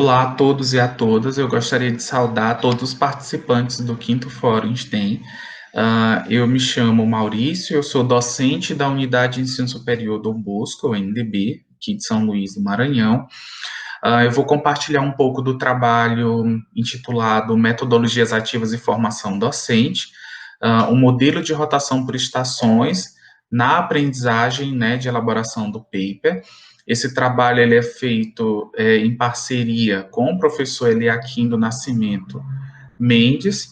Olá a todos e a todas, eu gostaria de saudar todos os participantes do quinto Fórum STEM. Eu me chamo Maurício, eu sou docente da Unidade de Ensino Superior Dom Bosco, UNDB, aqui de São Luís do Maranhão. Eu vou compartilhar um pouco do trabalho intitulado Metodologias Ativas e Formação Docente, um modelo de rotação por estações na aprendizagem, né, de elaboração do paper. Esse trabalho ele é feito em parceria com o professor Eliaquindo Nascimento Mendes.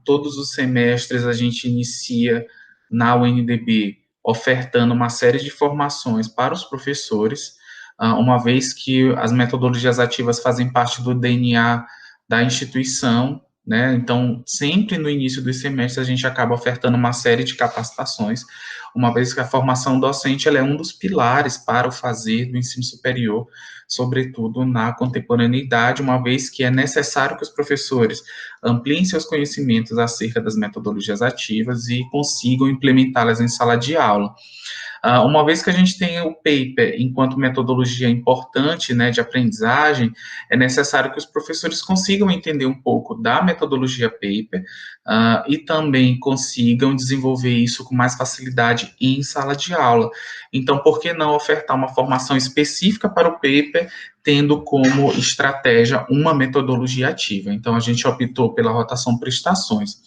Todos os semestres a gente inicia na UNDB ofertando uma série de formações para os professores, uma vez que as metodologias ativas fazem parte do DNA da instituição, né? Então, sempre no início dos semestres a gente acaba ofertando uma série de capacitações, uma vez que a formação docente ela é um dos pilares para o fazer do ensino superior, sobretudo na contemporaneidade, uma vez que é necessário que os professores ampliem seus conhecimentos acerca das metodologias ativas e consigam implementá-las em sala de aula. Uma vez que a gente tem o paper enquanto metodologia importante, né, de aprendizagem, é necessário que os professores consigam entender um pouco da metodologia paper e também consigam desenvolver isso com mais facilidade em sala de aula. Então, por que não ofertar uma formação específica para o paper, tendo como estratégia uma metodologia ativa? Então, a gente optou pela rotação por estações.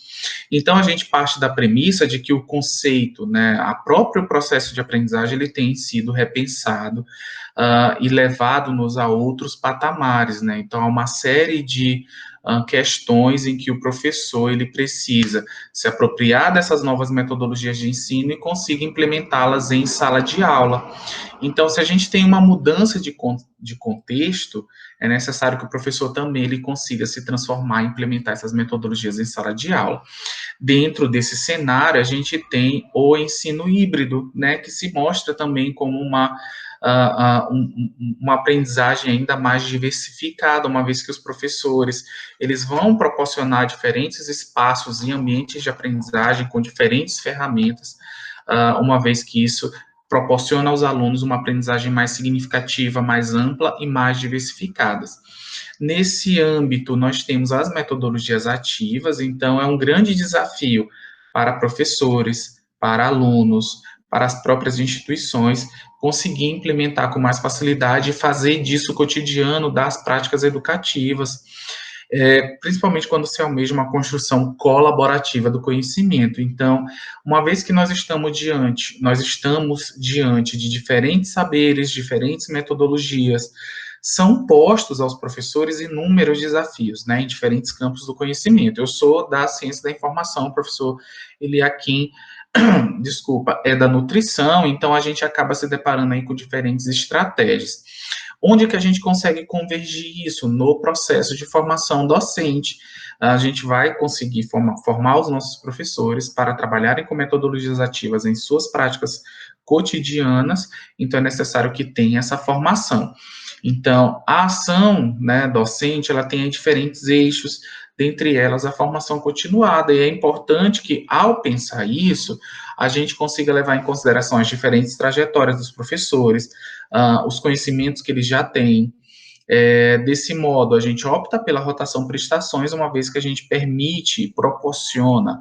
Então, a gente parte da premissa de que o conceito, né, o próprio processo de aprendizagem, ele tem sido repensado e levado-nos a outros patamares, né? Então, há uma série de questões em que o professor, ele precisa se apropriar dessas novas metodologias de ensino e consiga implementá-las em sala de aula. Então, se a gente tem uma mudança de contexto, é necessário que o professor também ele consiga se transformar e implementar essas metodologias em sala de aula. Dentro desse cenário, a gente tem o ensino híbrido, né, que se mostra também como uma aprendizagem ainda mais diversificada, uma vez que os professores eles vão proporcionar diferentes espaços e ambientes de aprendizagem com diferentes ferramentas, uma vez que isso proporciona aos alunos uma aprendizagem mais significativa, mais ampla e mais diversificadas. Nesse âmbito, nós temos as metodologias ativas, então é um grande desafio para professores, para alunos, para as próprias instituições, conseguir implementar com mais facilidade e fazer disso o cotidiano das práticas educativas, principalmente quando se almeja uma construção colaborativa do conhecimento. Então, uma vez que nós estamos diante de diferentes saberes, diferentes metodologias, são postos aos professores inúmeros desafios, né, em diferentes campos do conhecimento. Eu sou da ciência da informação, o professor Eliakim, desculpa, é da nutrição, então a gente acaba se deparando aí com diferentes estratégias. Onde que a gente consegue convergir isso? No processo de formação docente. A gente vai conseguir formar os nossos professores para trabalharem com metodologias ativas em suas práticas cotidianas, então é necessário que tenha essa formação. Então, a ação, né, docente, ela tem diferentes eixos, dentre elas a formação continuada, e é importante que, ao pensar isso, a gente consiga levar em consideração as diferentes trajetórias dos professores, os conhecimentos que eles já têm. Desse modo, a gente opta pela rotação por estações, uma vez que a gente permite, proporciona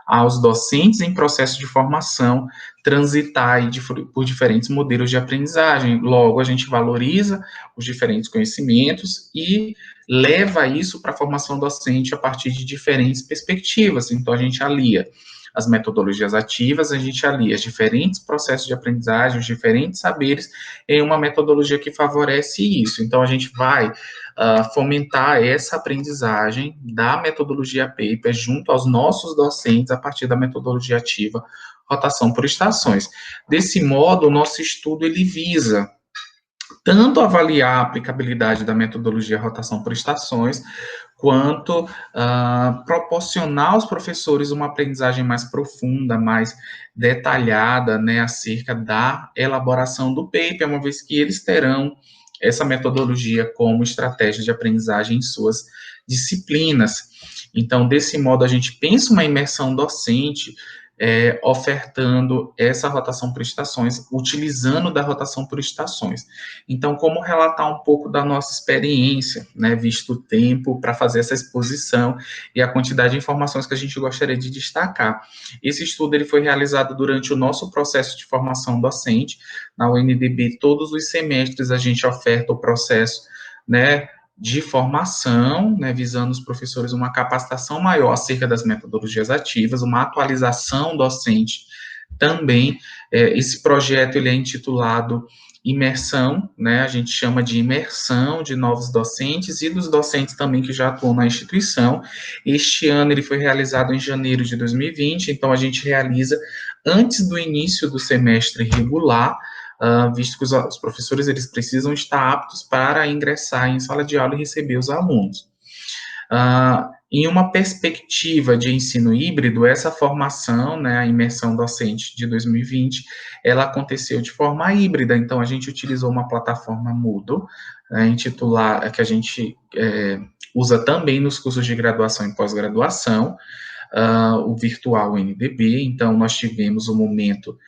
aos docentes em processo de formação transitar por diferentes modelos de aprendizagem. Logo, a gente valoriza os diferentes conhecimentos e leva isso para a formação docente a partir de diferentes perspectivas. Então, a gente alia as metodologias ativas, a gente alia os diferentes processos de aprendizagem, os diferentes saberes, em uma metodologia que favorece isso. Então, a gente vai fomentar essa aprendizagem da metodologia paper junto aos nossos docentes a partir da metodologia ativa, rotação por estações. Desse modo, o nosso estudo ele visa tanto avaliar a aplicabilidade da metodologia rotação por estações, quanto proporcionar aos professores uma aprendizagem mais profunda, mais detalhada, né, acerca da elaboração do paper, uma vez que eles terão essa metodologia como estratégia de aprendizagem em suas disciplinas. Então, desse modo, a gente pensa uma imersão docente ofertando essa rotação por estações, utilizando da rotação por estações. Então, como relatar um pouco da nossa experiência, né, visto o tempo para fazer essa exposição e a quantidade de informações que a gente gostaria de destacar. Esse estudo ele foi realizado durante o nosso processo de formação docente. Na UNDB, todos os semestres a gente oferta o processo, né, de formação, né, visando os professores uma capacitação maior acerca das metodologias ativas, uma atualização docente também. Esse projeto ele é intitulado Imersão, né, a gente chama de imersão de novos docentes e dos docentes também que já atuam na instituição. Este ano ele foi realizado em janeiro de 2020, então a gente realiza antes do início do semestre regular, visto que os professores eles precisam estar aptos para ingressar em sala de aula e receber os alunos. Em uma perspectiva de ensino híbrido, essa formação, né, a imersão docente de 2020, ela aconteceu de forma híbrida, então a gente utilizou uma plataforma Moodle, que a gente usa também nos cursos de graduação e pós-graduação, o virtual NDB, então nós tivemos o momento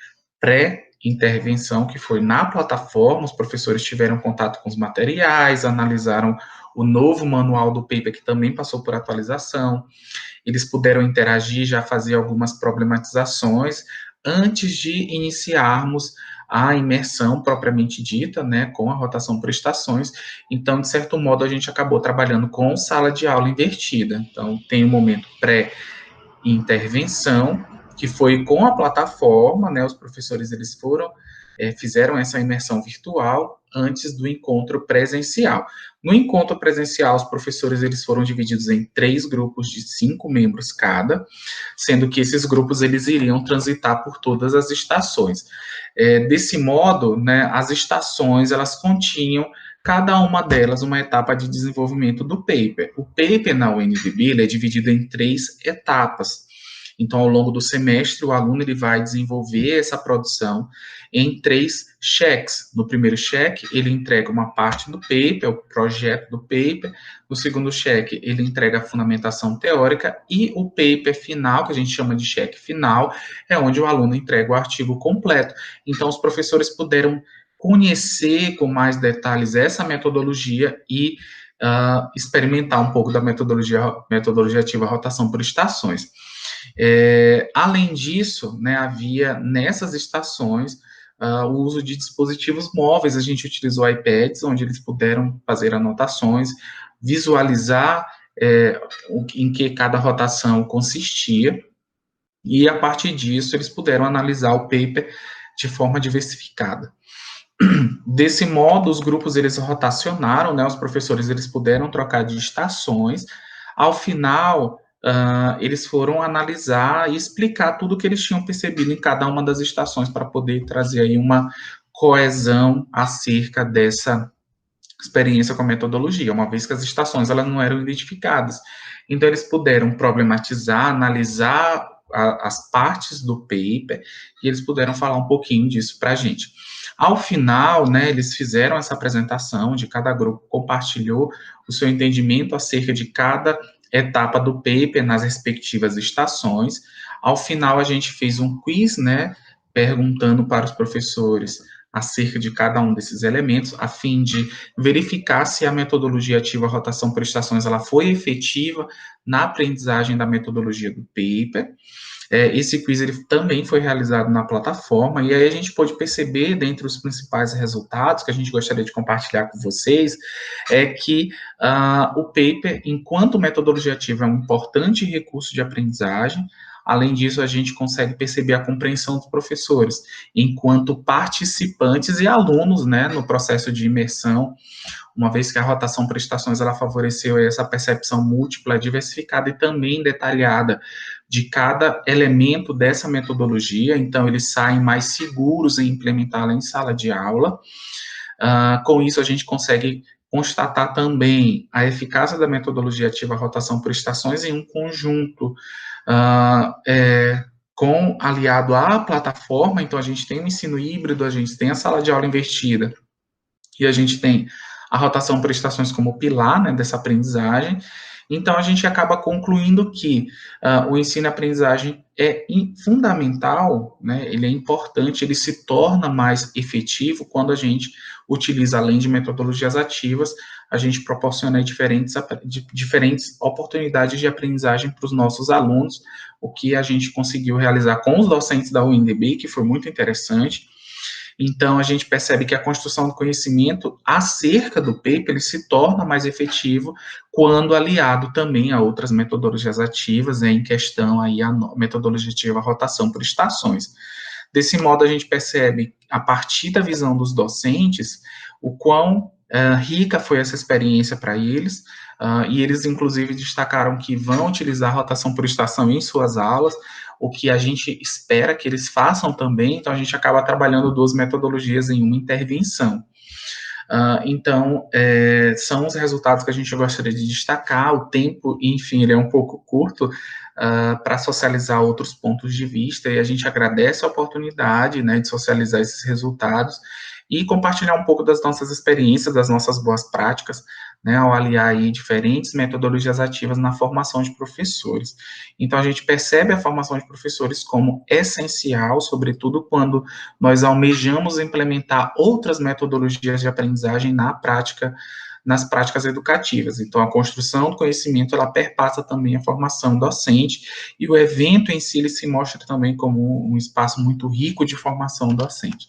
pré-intervenção, que foi na plataforma, os professores tiveram contato com os materiais, analisaram o novo manual do paper, que também passou por atualização, eles puderam interagir, já fazer algumas problematizações, antes de iniciarmos a imersão propriamente dita, né, com a rotação por estações. Então, de certo modo, a gente acabou trabalhando com sala de aula invertida. Então, tem um momento pré-intervenção, que foi com a plataforma, né, os professores eles fizeram essa imersão virtual antes do encontro presencial. No encontro presencial, os professores eles foram divididos em 3 grupos de 5 membros cada, sendo que esses grupos eles iriam transitar por todas as estações. Desse modo, né, as estações elas continham cada uma delas uma etapa de desenvolvimento do paper. O paper na UNDB ele é dividido em 3 etapas. Então, ao longo do semestre, o aluno ele vai desenvolver essa produção em 3 cheques. No primeiro cheque, ele entrega uma parte do paper, o projeto do paper. No segundo cheque, ele entrega a fundamentação teórica. E o paper final, que a gente chama de cheque final, é onde o aluno entrega o artigo completo. Então, os professores puderam conhecer com mais detalhes essa metodologia e experimentar um pouco da metodologia ativa rotação por estações. Além disso, né, havia nessas estações o uso de dispositivos móveis. A gente utilizou iPads, onde eles puderam fazer anotações, visualizar em que cada rotação consistia, e a partir disso eles puderam analisar o paper de forma diversificada. Desse modo, os grupos eles rotacionaram, né, os professores eles puderam trocar de estações. Ao final, eles foram analisar e explicar tudo o que eles tinham percebido em cada uma das estações para poder trazer aí uma coesão acerca dessa experiência com a metodologia, uma vez que as estações elas não eram identificadas. Então, eles puderam problematizar, analisar as partes do paper, e eles puderam falar um pouquinho disso para a gente. Ao final, né, eles fizeram essa apresentação, de cada grupo compartilhou o seu entendimento acerca de cada etapa do paper nas respectivas estações. Ao final, a gente fez um quiz, né, perguntando para os professores acerca de cada um desses elementos, a fim de verificar se a metodologia ativa rotação por estações ela foi efetiva na aprendizagem da metodologia do paper. Esse quiz ele também foi realizado na plataforma, e aí a gente pôde perceber, dentre os principais resultados que a gente gostaria de compartilhar com vocês, é que o paper, enquanto metodologia ativa, é um importante recurso de aprendizagem. Além disso, a gente consegue perceber a compreensão dos professores, enquanto participantes e alunos, né, no processo de imersão, uma vez que a rotação por estações ela favoreceu essa percepção múltipla, diversificada e também detalhada de cada elemento dessa metodologia. Então, eles saem mais seguros em implementá-la em sala de aula. Com isso, a gente consegue constatar também a eficácia da metodologia ativa rotação por estações em um conjunto aliado à plataforma. Então, a gente tem o ensino híbrido, a gente tem a sala de aula invertida, e a gente tem a rotação por estações como pilar, né, dessa aprendizagem. Então, a gente acaba concluindo que o ensino-aprendizagem é fundamental, né, ele é importante, ele se torna mais efetivo quando a gente utiliza, além de metodologias ativas, a gente proporciona aí diferentes oportunidades de aprendizagem para os nossos alunos, o que a gente conseguiu realizar com os docentes da UNDB, que foi muito interessante. Então, a gente percebe que a construção do conhecimento acerca do paper ele se torna mais efetivo quando aliado também a outras metodologias ativas, né, em questão aí a metodologia ativa rotação por estações. Desse modo, a gente percebe, a partir da visão dos docentes, o quão rica foi essa experiência para eles, e eles, inclusive, destacaram que vão utilizar a rotação por estação em suas aulas, o que a gente espera que eles façam também, então a gente acaba trabalhando duas metodologias em uma intervenção. Então, são os resultados que a gente gostaria de destacar, o tempo, enfim, ele é um pouco curto para socializar outros pontos de vista, e a gente agradece a oportunidade, né, de socializar esses resultados e compartilhar um pouco das nossas experiências, das nossas boas práticas, né, ao aliar aí diferentes metodologias ativas na formação de professores. Então, a gente percebe a formação de professores como essencial, sobretudo quando nós almejamos implementar outras metodologias de aprendizagem na prática, nas práticas educativas. Então, a construção do conhecimento, ela perpassa também a formação docente, e o evento em si, ele se mostra também como um espaço muito rico de formação docente.